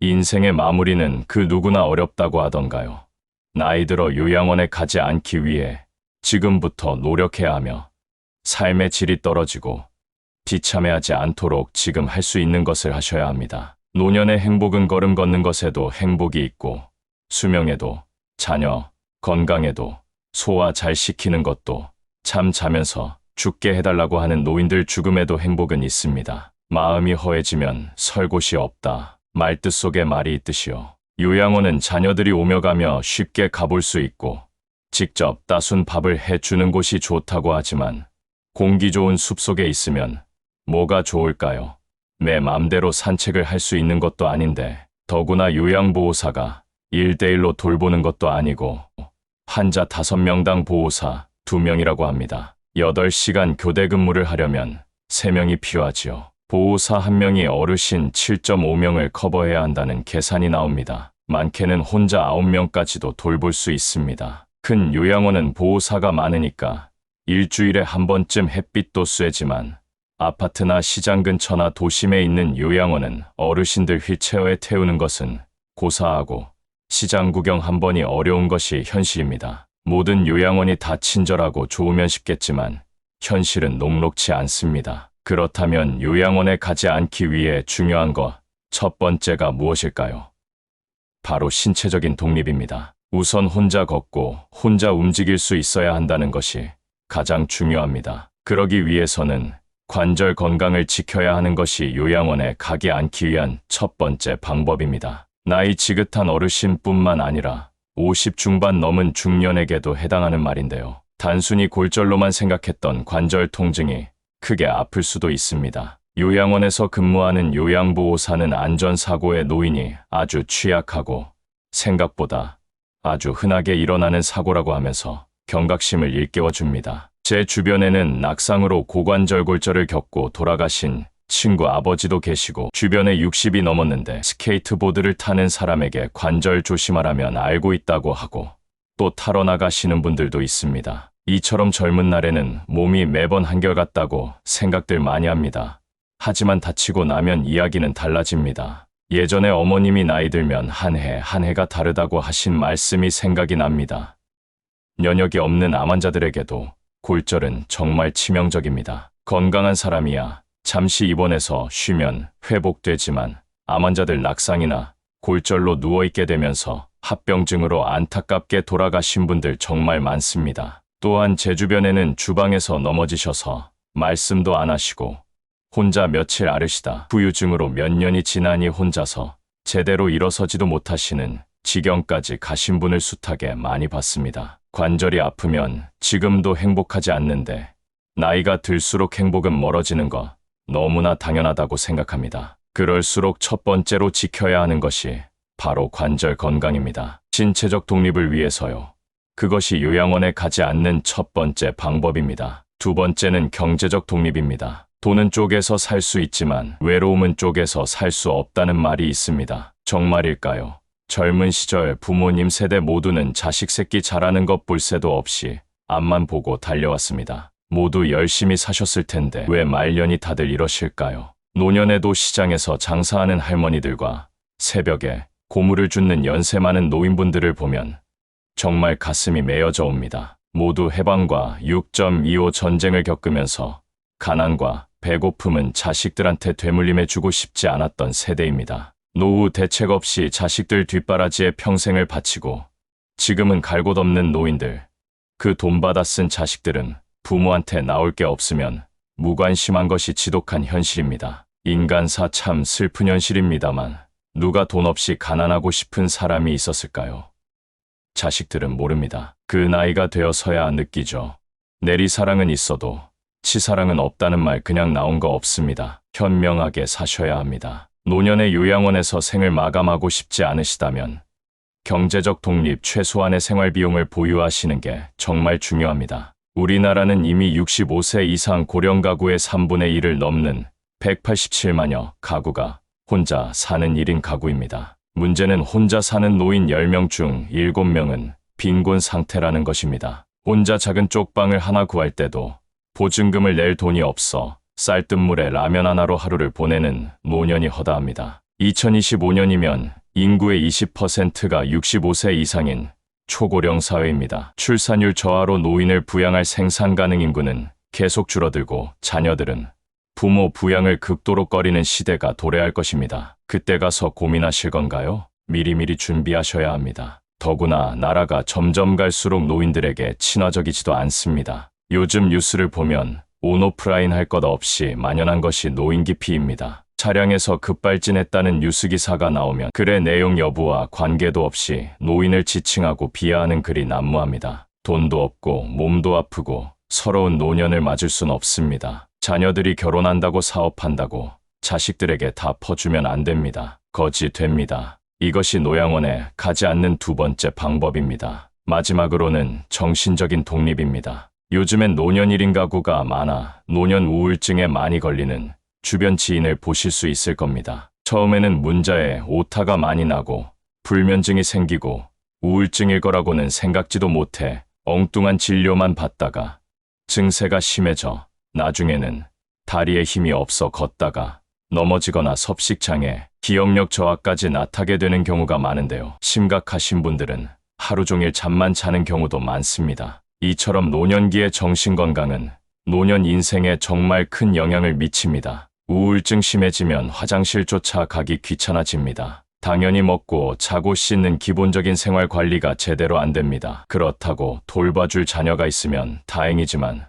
인생의 마무리는 그 누구나 어렵다고 하던가요. 나이 들어 요양원에 가지 않기 위해 지금부터 노력해야 하며 삶의 질이 떨어지고 비참해하지 않도록 지금 할 수 있는 것을 하셔야 합니다. 노년의 행복은 걸음 걷는 것에도 행복이 있고 수명에도 자녀, 건강에도 소화 잘 시키는 것도 잠 자면서 죽게 해달라고 하는 노인들 죽음에도 행복은 있습니다. 마음이 허해지면 설 곳이 없다. 말뜻 속에 말이 있듯이요. 요양원은 자녀들이 오며 가며 쉽게 가볼 수 있고 직접 따순 밥을 해주는 곳이 좋다고 하지만 공기 좋은 숲속에 있으면 뭐가 좋을까요? 내 맘대로 산책을 할 수 있는 것도 아닌데 더구나 요양보호사가 1대1로 돌보는 것도 아니고 환자 5명당 보호사 2명이라고 합니다. 8시간 교대 근무를 하려면 3명이 필요하지요. 보호사 1명이 어르신 7.5명을 커버해야 한다는 계산이 나옵니다. 많게는 혼자 9명까지도 돌볼 수 있습니다. 큰 요양원은 보호사가 많으니까 일주일에 한 번쯤 햇빛도 쐬지만 아파트나 시장 근처나 도심에 있는 요양원은 어르신들 휠체어에 태우는 것은 고사하고 시장 구경 한 번이 어려운 것이 현실입니다. 모든 요양원이 다 친절하고 좋으면 쉽겠지만 현실은 녹록지 않습니다. 그렇다면 요양원에 가지 않기 위해 중요한 것 첫 번째가 무엇일까요? 바로 신체적인 독립입니다. 우선 혼자 걷고 혼자 움직일 수 있어야 한다는 것이 가장 중요합니다. 그러기 위해서는 관절 건강을 지켜야 하는 것이 요양원에 가지 않기 위한 첫 번째 방법입니다. 나이 지긋한 어르신뿐만 아니라 50 중반 넘은 중년에게도 해당하는 말인데요. 단순히 골절로만 생각했던 관절 통증이 크게 아플 수도 있습니다. 요양원에서 근무하는 요양보호사는 안전사고에 노인이 아주 취약하고 생각보다 아주 흔하게 일어나는 사고라고 하면서 경각심을 일깨워줍니다. 제 주변에는 낙상으로 고관절 골절을 겪고 돌아가신 친구 아버지도 계시고 주변에 60이 넘었는데 스케이트보드를 타는 사람에게 관절 조심하라면 알고 있다고 하고 또 타러 나가시는 분들도 있습니다. 이처럼 젊은 날에는 몸이 매번 한결같다고 생각들 많이 합니다. 하지만 다치고 나면 이야기는 달라집니다. 예전에 어머님이 나이 들면 한 해 한 해가 다르다고 하신 말씀이 생각이 납니다. 면역이 없는 암 환자들에게도 골절은 정말 치명적입니다. 건강한 사람이야 잠시 입원해서 쉬면 회복되지만 암 환자들 낙상이나 골절로 누워있게 되면서 합병증으로 안타깝게 돌아가신 분들 정말 많습니다. 또한 제 주변에는 주방에서 넘어지셔서 말씀도 안 하시고 혼자 며칠 앓으시다 후유증으로 몇 년이 지나니 혼자서 제대로 일어서지도 못하시는 지경까지 가신 분을 숱하게 많이 봤습니다. 관절이 아프면 지금도 행복하지 않는데 나이가 들수록 행복은 멀어지는 것 너무나 당연하다고 생각합니다. 그럴수록 첫 번째로 지켜야 하는 것이 바로 관절 건강입니다. 신체적 독립을 위해서요. 그것이 요양원에 가지 않는 첫 번째 방법입니다. 두 번째는 경제적 독립입니다. 돈은 쪼개서 살 수 있지만 외로움은 쪼개서 살 수 없다는 말이 있습니다. 정말일까요? 젊은 시절 부모님 세대 모두는 자식 새끼 자라는 것 볼 새도 없이 앞만 보고 달려왔습니다. 모두 열심히 사셨을 텐데 왜 말년이 다들 이러실까요? 노년에도 시장에서 장사하는 할머니들과 새벽에 고물을 줍는 연세 많은 노인분들을 보면 정말 가슴이 메어져 옵니다. 모두 해방과 6.25 전쟁을 겪으면서 가난과 배고픔은 자식들한테 되물림해 주고 싶지 않았던 세대입니다. 노후 대책 없이 자식들 뒷바라지에 평생을 바치고 지금은 갈 곳 없는 노인들, 그 돈 받아 쓴 자식들은 부모한테 나올 게 없으면 무관심한 것이 지독한 현실입니다. 인간사 참 슬픈 현실입니다만 누가 돈 없이 가난하고 싶은 사람이 있었을까요? 자식들은 모릅니다. 그 나이가 되어서야 느끼죠. 내리사랑은 있어도 치사랑은 없다는 말 그냥 나온 거 없습니다. 현명하게 사셔야 합니다. 노년의 요양원에서 생을 마감하고 싶지 않으시다면 경제적 독립 최소한의 생활비용을 보유하시는 게 정말 중요합니다. 우리나라는 이미 65세 이상 고령 가구의 3분의 1을 넘는 187만여 가구가 혼자 사는 1인 가구입니다. 문제는 혼자 사는 노인 10명 중 7명은 빈곤 상태라는 것입니다. 혼자 작은 쪽방을 하나 구할 때도 보증금을 낼 돈이 없어 쌀뜨물에 라면 하나로 하루를 보내는 노년이 허다합니다. 2025년이면 인구의 20%가 65세 이상인 초고령 사회입니다. 출산율 저하로 노인을 부양할 생산 가능 인구는 계속 줄어들고 자녀들은 부모 부양을 극도로 꺼리는 시대가 도래할 것입니다. 그때 가서 고민하실 건가요? 미리미리 준비하셔야 합니다. 더구나 나라가 점점 갈수록 노인들에게 친화적이지도 않습니다. 요즘 뉴스를 보면 온오프라인 할 것 없이 만연한 것이 노인 기피입니다. 차량에서 급발진했다는 뉴스 기사가 나오면 글의 내용 여부와 관계도 없이 노인을 지칭하고 비하하는 글이 난무합니다. 돈도 없고 몸도 아프고 서러운 노년을 맞을 순 없습니다. 자녀들이 결혼한다고 사업한다고 자식들에게 다 퍼주면 안 됩니다. 거지 됩니다. 이것이 노양원에 가지 않는 두 번째 방법입니다. 마지막으로는 정신적인 독립입니다. 요즘엔 노년 1인 가구가 많아 노년 우울증에 많이 걸리는 주변 지인을 보실 수 있을 겁니다. 처음에는 문자에 오타가 많이 나고 불면증이 생기고 우울증일 거라고는 생각지도 못해 엉뚱한 진료만 받다가 증세가 심해져 나중에는 다리에 힘이 없어 걷다가 넘어지거나 섭식장애, 기억력 저하까지 나타나게 되는 경우가 많은데요. 심각하신 분들은 하루 종일 잠만 자는 경우도 많습니다. 이처럼 노년기의 정신건강은 노년 인생에 정말 큰 영향을 미칩니다. 우울증 심해지면 화장실조차 가기 귀찮아집니다. 당연히 먹고 자고 씻는 기본적인 생활 관리가 제대로 안 됩니다. 그렇다고 돌봐줄 자녀가 있으면 다행이지만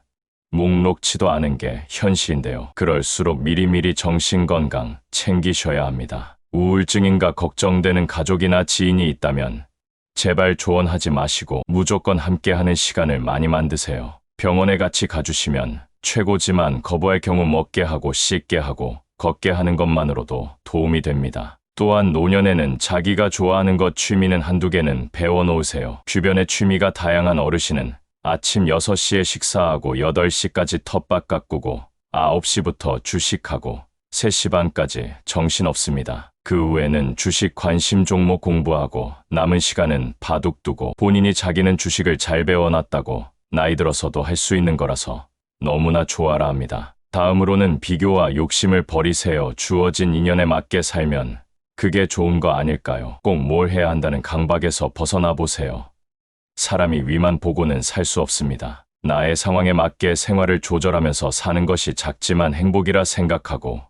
묵록치도 않은 게 현실인데요. 그럴수록 미리미리 정신건강 챙기셔야 합니다. 우울증인가 걱정되는 가족이나 지인이 있다면 제발 조언하지 마시고 무조건 함께하는 시간을 많이 만드세요. 병원에 같이 가주시면 최고지만 거부할 경우 먹게 하고 씻게 하고 걷게 하는 것만으로도 도움이 됩니다. 또한 노년에는 자기가 좋아하는 것 취미는 한두 개는 배워놓으세요. 주변에 취미가 다양한 어르신은 아침 6시에 식사하고 8시까지 텃밭 가꾸고 9시부터 주식하고 3시 반까지 정신없습니다. 그 후에는 주식 관심 종목 공부하고 남은 시간은 바둑 두고 본인이 자기는 주식을 잘 배워놨다고 나이 들어서도 할 수 있는 거라서 너무나 좋아라 합니다. 다음으로는 비교와 욕심을 버리세요. 주어진 인연에 맞게 살면 그게 좋은 거 아닐까요? 꼭 뭘 해야 한다는 강박에서 벗어나 보세요. 사람이 위만 보고는 살 수 없습니다. 나의 상황에 맞게 생활을 조절하면서 사는 것이 작지만 행복이라 생각하고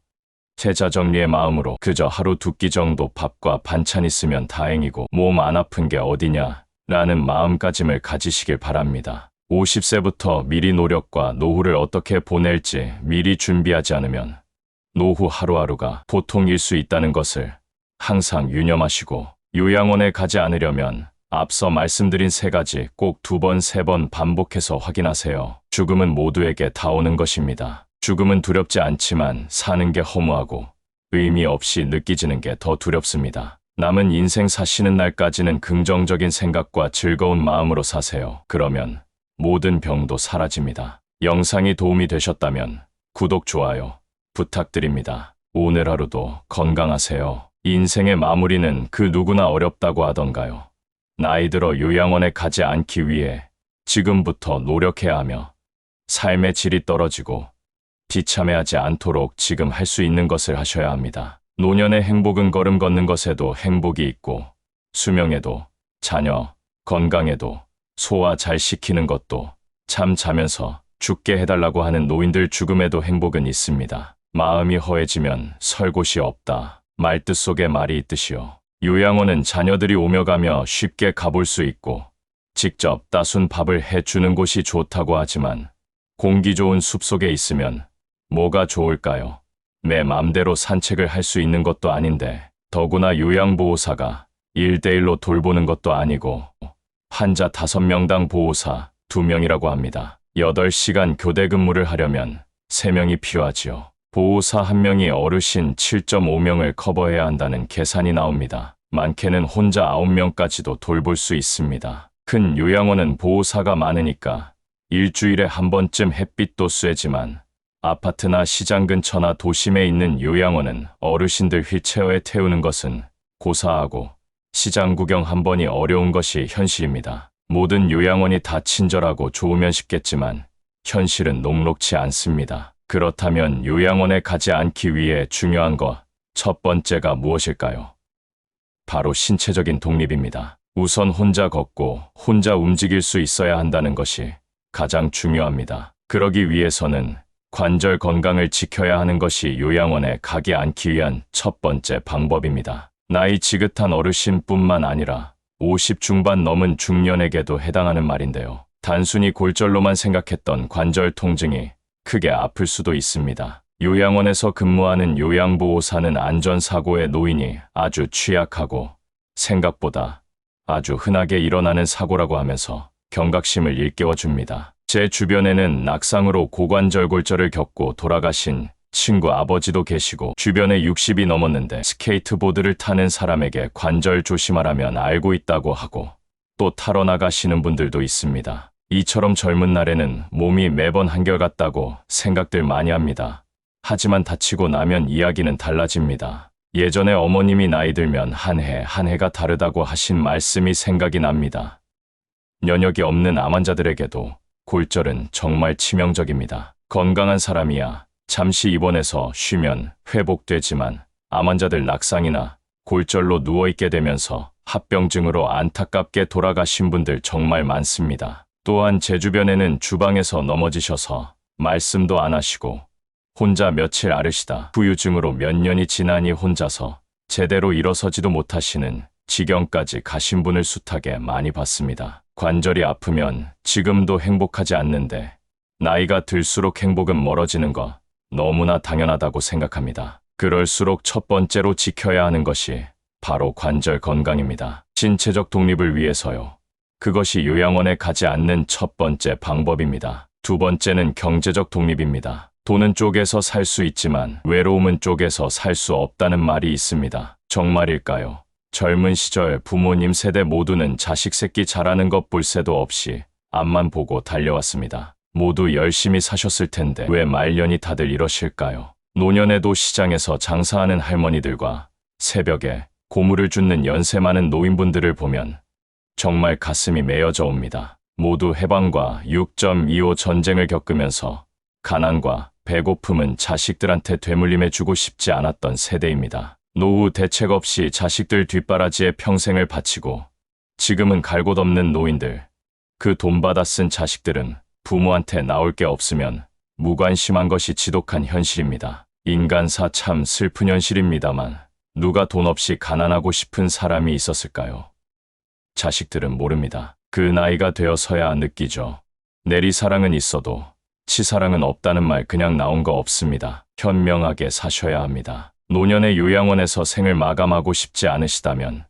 세자 정리의 마음으로 그저 하루 두 끼 정도 밥과 반찬 있으면 다행이고 몸 안 아픈 게 어디냐 라는 마음가짐을 가지시길 바랍니다. 50세부터 미리 노력과 노후를 어떻게 보낼지 미리 준비하지 않으면 노후 하루하루가 보통일 수 있다는 것을 항상 유념하시고 요양원에 가지 않으려면 앞서 말씀드린 3가지 꼭 2번, 3번 반복해서 확인하세요. 죽음은 모두에게 다 오는 것입니다. 죽음은 두렵지 않지만 사는 게 허무하고 의미 없이 느껴지는 게 더 두렵습니다. 남은 인생 사시는 날까지는 긍정적인 생각과 즐거운 마음으로 사세요. 그러면 모든 병도 사라집니다. 영상이 도움이 되셨다면 구독, 좋아요 부탁드립니다. 오늘 하루도 건강하세요. 인생의 마무리는 그 누구나 어렵다고 하던가요. 나이 들어 요양원에 가지 않기 위해 지금부터 노력해야 하며 삶의 질이 떨어지고 비참해하지 않도록 지금 할 수 있는 것을 하셔야 합니다. 노년의 행복은 걸음 걷는 것에도 행복이 있고 수명에도 자녀 건강에도 소화 잘 시키는 것도 잠 자면서 죽게 해달라고 하는 노인들 죽음에도 행복은 있습니다. 마음이 허해지면 설 곳이 없다. 말뜻 속에 말이 있듯이요. 요양원은 자녀들이 오며 가며 쉽게 가볼 수 있고 직접 따순 밥을 해주는 곳이 좋다고 하지만 공기 좋은 숲속에 있으면 뭐가 좋을까요? 내 맘대로 산책을 할 수 있는 것도 아닌데 더구나 요양보호사가 1대1로 돌보는 것도 아니고 환자 5명당 보호사 2명이라고 합니다. 8시간 교대 근무를 하려면 3명이 필요하지요. 보호사 1명이 어르신 7.5명을 커버해야 한다는 계산이 나옵니다. 많게는 혼자 9명까지도 돌볼 수 있습니다. 큰 요양원은 보호사가 많으니까 일주일에 한 번쯤 햇빛도 쐬지만 아파트나 시장 근처나 도심에 있는 요양원은 어르신들 휠체어에 태우는 것은 고사하고 시장 구경 한 번이 어려운 것이 현실입니다. 모든 요양원이 다 친절하고 좋으면 쉽겠지만 현실은 녹록치 않습니다. 그렇다면 요양원에 가지 않기 위해 중요한 것 첫 번째가 무엇일까요? 바로 신체적인 독립입니다. 우선 혼자 걷고 혼자 움직일 수 있어야 한다는 것이 가장 중요합니다. 그러기 위해서는 관절 건강을 지켜야 하는 것이 요양원에 가지 않기 위한 첫 번째 방법입니다. 나이 지긋한 어르신뿐만 아니라 50 중반 넘은 중년에게도 해당하는 말인데요. 단순히 골절로만 생각했던 관절 통증이 크게 아플 수도 있습니다. 요양원에서 근무하는 요양보호사는 안전사고의 노인이 아주 취약하고 생각보다 아주 흔하게 일어나는 사고라고 하면서 경각심을 일깨워줍니다. 제 주변에는 낙상으로 고관절 골절을 겪고 돌아가신 친구 아버지도 계시고 주변에 60이 넘었는데 스케이트보드를 타는 사람에게 관절 조심하라면 알고 있다고 하고 또 타러 나가시는 분들도 있습니다. 이처럼 젊은 날에는 몸이 매번 한결같다고 생각들 많이 합니다. 하지만 다치고 나면 이야기는 달라집니다. 예전에 어머님이 나이 들면 한 해 한 해가 다르다고 하신 말씀이 생각이 납니다. 면역이 없는 암 환자들에게도 골절은 정말 치명적입니다. 건강한 사람이야 잠시 입원해서 쉬면 회복되지만 암 환자들 낙상이나 골절로 누워있게 되면서 합병증으로 안타깝게 돌아가신 분들 정말 많습니다. 또한 제 주변에는 주방에서 넘어지셔서 말씀도 안 하시고 혼자 며칠 앓으시다 후유증으로 몇 년이 지나니 혼자서 제대로 일어서지도 못하시는 지경까지 가신 분을 숱하게 많이 봤습니다. 관절이 아프면 지금도 행복하지 않는데 나이가 들수록 행복은 멀어지는 거 너무나 당연하다고 생각합니다. 그럴수록 첫 번째로 지켜야 하는 것이 바로 관절 건강입니다. 신체적 독립을 위해서요. 그것이 요양원에 가지 않는 첫 번째 방법입니다. 두 번째는 경제적 독립입니다. 돈은 쪼개서 살 수 있지만 외로움은 쪼개서 살 수 없다는 말이 있습니다. 정말일까요? 젊은 시절 부모님 세대 모두는 자식 새끼 자라는 것 볼 새도 없이 앞만 보고 달려왔습니다. 모두 열심히 사셨을 텐데 왜 말년이 다들 이러실까요? 노년에도 시장에서 장사하는 할머니들과 새벽에 고물을 줍는 연세 많은 노인분들을 보면 정말 가슴이 메어져 옵니다. 모두 해방과 6.25 전쟁을 겪으면서 가난과 배고픔은 자식들한테 되물림해주고 싶지 않았던 세대입니다. 노후 대책 없이 자식들 뒷바라지에 평생을 바치고 지금은 갈 곳 없는 노인들, 그 돈 받아 쓴 자식들은 부모한테 나올 게 없으면 무관심한 것이 지독한 현실입니다. 인간사 참 슬픈 현실입니다만 누가 돈 없이 가난하고 싶은 사람이 있었을까요? 자식들은 모릅니다. 그 나이가 되어서야 느끼죠. 내리사랑은 있어도 치사랑은 없다는 말 그냥 나온 거 없습니다. 현명하게 사셔야 합니다. 노년의 요양원에서 생을 마감하고 싶지 않으시다면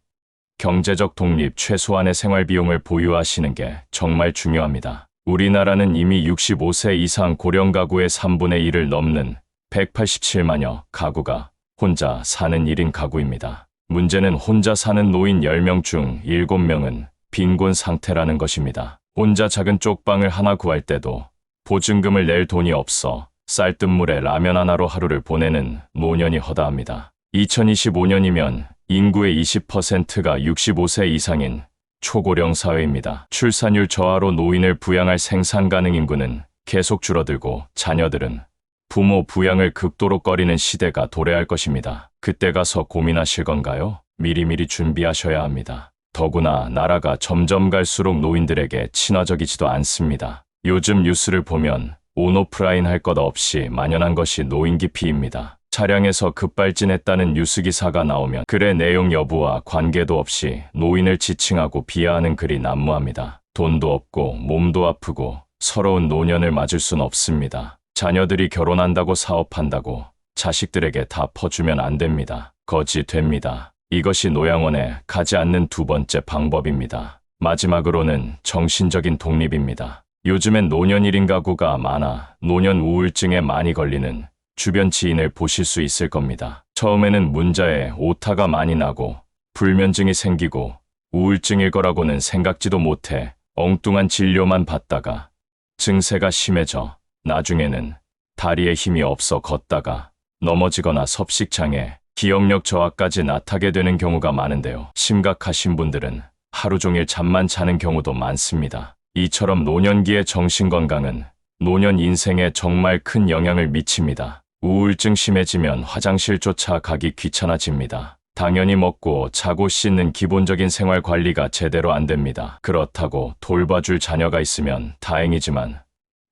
경제적 독립 최소한의 생활비용을 보유하시는 게 정말 중요합니다. 우리나라는 이미 65세 이상 고령 가구의 3분의 1을 넘는 187만여 가구가 혼자 사는 1인 가구입니다. 문제는 혼자 사는 노인 10명 중 7명은 빈곤 상태라는 것입니다. 혼자 작은 쪽방을 하나 구할 때도 보증금을 낼 돈이 없어 쌀뜨물에 라면 하나로 하루를 보내는 노년이 허다합니다. 2025년이면 인구의 20%가 65세 이상인 초고령 사회입니다. 출산율 저하로 노인을 부양할 생산 가능 인구는 계속 줄어들고 자녀들은 부모 부양을 극도로 꺼리는 시대가 도래할 것입니다. 그때 가서 고민하실 건가요? 미리미리 준비하셔야 합니다. 더구나 나라가 점점 갈수록 노인들에게 친화적이지도 않습니다. 요즘 뉴스를 보면 온오프라인 할 것 없이 만연한 것이 노인기 피입니다. 차량에서 급발진했다는 뉴스 기사가 나오면 글의 내용 여부와 관계도 없이 노인을 지칭하고 비하하는 글이 난무합니다. 돈도 없고 몸도 아프고 서러운 노년을 맞을 순 없습니다. 자녀들이 결혼한다고 사업한다고 자식들에게 다 퍼주면 안 됩니다. 거지 됩니다. 이것이 노양원에 가지 않는 두 번째 방법입니다. 마지막으로는 정신적인 독립입니다. 요즘엔 노년 1인 가구가 많아 노년 우울증에 많이 걸리는 주변 지인을 보실 수 있을 겁니다. 처음에는 문자에 오타가 많이 나고 불면증이 생기고 우울증일 거라고는 생각지도 못해 엉뚱한 진료만 받다가 증세가 심해져 나중에는 다리에 힘이 없어 걷다가 넘어지거나 섭식장애, 기억력 저하까지 나타나게 되는 경우가 많은데요. 심각하신 분들은 하루 종일 잠만 자는 경우도 많습니다. 이처럼 노년기의 정신건강은 노년 인생에 정말 큰 영향을 미칩니다. 우울증 심해지면 화장실조차 가기 귀찮아집니다. 당연히 먹고 자고 씻는 기본적인 생활 관리가 제대로 안 됩니다. 그렇다고 돌봐줄 자녀가 있으면 다행이지만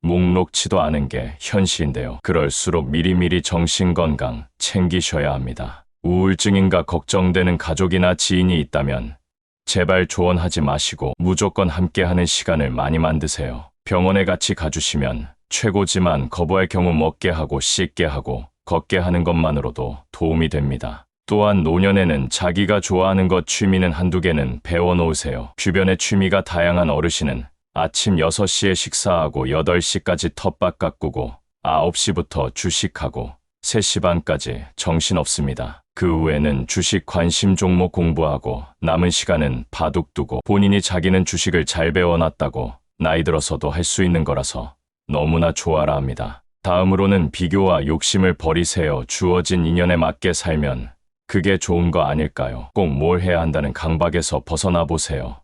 묵록치도 않은 게 현실인데요. 그럴수록 미리미리 정신건강 챙기셔야 합니다. 우울증인가 걱정되는 가족이나 지인이 있다면 제발 조언하지 마시고 무조건 함께하는 시간을 많이 만드세요. 병원에 같이 가주시면 최고지만 거부할 경우 먹게 하고 씻게 하고 걷게 하는 것만으로도 도움이 됩니다. 또한 노년에는 자기가 좋아하는 것 취미는 한두 개는 배워놓으세요. 주변에 취미가 다양한 어르신은 아침 6시에 식사하고 8시까지 텃밭 가꾸고 9시부터 주식하고 3시 반까지 정신없습니다. 그 후에는 주식 관심 종목 공부하고 남은 시간은 바둑 두고 본인이 자기는 주식을 잘 배워놨다고 나이 들어서도 할 수 있는 거라서 너무나 좋아라 합니다. 다음으로는 비교와 욕심을 버리세요. 주어진 인연에 맞게 살면 그게 좋은 거 아닐까요? 꼭 뭘 해야 한다는 강박에서 벗어나 보세요.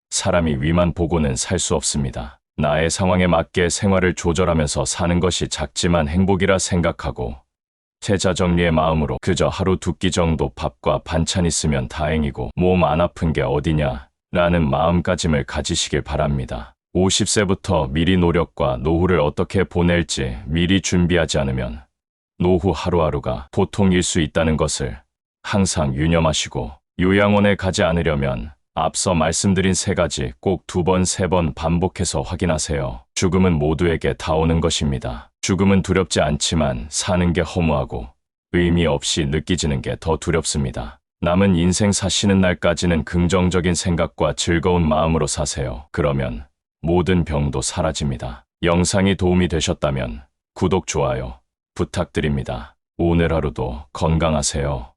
사람이 위만 보고는 살 수 없습니다. 나의 상황에 맞게 생활을 조절하면서 사는 것이 작지만 행복이라 생각하고 제자 정리의 마음으로 그저 하루 두 끼 정도 밥과 반찬 있으면 다행이고 몸 안 아픈 게 어디냐 라는 마음가짐을 가지시길 바랍니다. 50세부터 미리 노력과 노후를 어떻게 보낼지 미리 준비하지 않으면 노후 하루하루가 보통일 수 있다는 것을 항상 유념하시고 요양원에 가지 않으려면 앞서 말씀드린 3가지 꼭 2번, 3번 반복해서 확인하세요. 죽음은 모두에게 다 오는 것입니다. 죽음은 두렵지 않지만 사는 게 허무하고 의미 없이 느껴지는 게 더 두렵습니다. 남은 인생 사시는 날까지는 긍정적인 생각과 즐거운 마음으로 사세요. 그러면 모든 병도 사라집니다. 영상이 도움이 되셨다면 구독, 좋아요 부탁드립니다. 오늘 하루도 건강하세요.